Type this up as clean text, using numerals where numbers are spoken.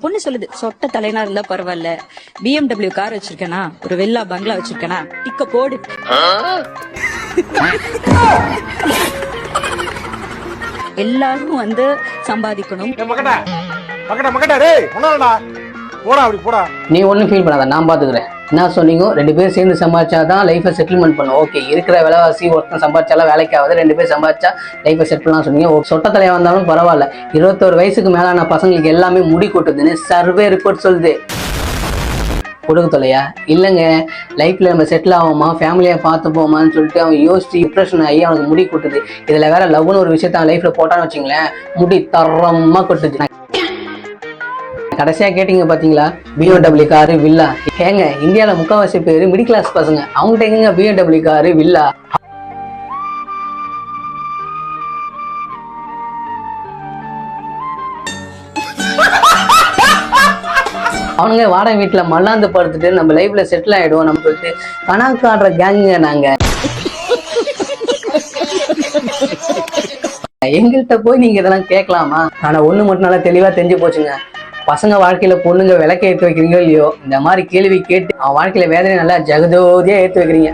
பொண்ணு சொல்லுது, சொட்ட தலைனா இருந்தா பரவாயில்ல, BMW கார் வச்சிருக்கேனா, ஒரு வெள்ளா பங்களா வச்சிருக்கேனா, டிக்க போடு. எல்லாரும் வந்து சம்பாதிக்கணும். நீ ஒன்னும் ஃபீல் பண்ணாத, நான் பாத்துக்கிறேன். என்ன சொன்னீங்க, 2 பேரும் சேர்ந்து சம்பாதிச்சாதான் லைஃபை செட்டில்மெண்ட் பண்ணும். ஓகே, இருக்கிற விலைவாசி ஒருத்தன் சம்பாதிச்சாலும் வேலைக்கு ஆகுது, 2 பேர் சம்பாதிச்சா லைஃபை செட் பண்ணலாம் சொன்னீங்க. சொட்ட தலையா வந்தாலும் பரவாயில்ல, 21 வயசுக்கு மேலான பசங்களுக்கு எல்லாமே முடி கொட்டுதுன்னு சர்வே ரிப்போர்ட் சொல்லுது. கொடுக்க தொலையா இல்லைங்க, லைஃப்ல நம்ம செட்டில் ஆகுமா, ஃபேமிலியை பார்த்து போமான்னு சொல்லிட்டு அவன் யோசிச்சு டிப்ரெஷன் ஆகி அவனுக்கு முடி கொட்டுது. இதுல வேற லவ்னு ஒரு விஷயத்த அவன் லைஃப்ல போட்டான்னு வச்சுங்களேன், முடி தரமா கொட்டுது. கடைசியா கேட்டீங்க பாத்தீங்களா, BMW காரு வில்லா. ஏங்க, இந்தியாவில முக்கால்வாசி பேரு மிடில் கிளாஸ் பசங்க, அவங்ககிட்ட எங்க BMW காரு வில்லா? அவனுங்க வாடகை வீட்டுல மல்லாந்து படுத்துட்டு நம்ம லைஃப்ல செட்டில் ஆயிடுவோம் நம்ம சொல்லிட்டு கணக்காடுற கேங்குங்க நாங்க. எங்கள்கிட்ட போய் நீங்க இதெல்லாம் கேட்கலாமா? ஆனா ஒண்ணு மட்டும் நல்லா தெளிவா தெரிஞ்சு போச்சுங்க, பசங்க வாழ்க்கையில பொண்ணுங்க விளக்க ஏற்றி வைக்கிறீங்களோ இல்லையோ, இந்த மாதிரி கேள்வி கேட்டு அவன் வாழ்க்கையில வேதனை நல்லா ஜெகஜோதியா ஏற்றி வைக்கிறீங்க.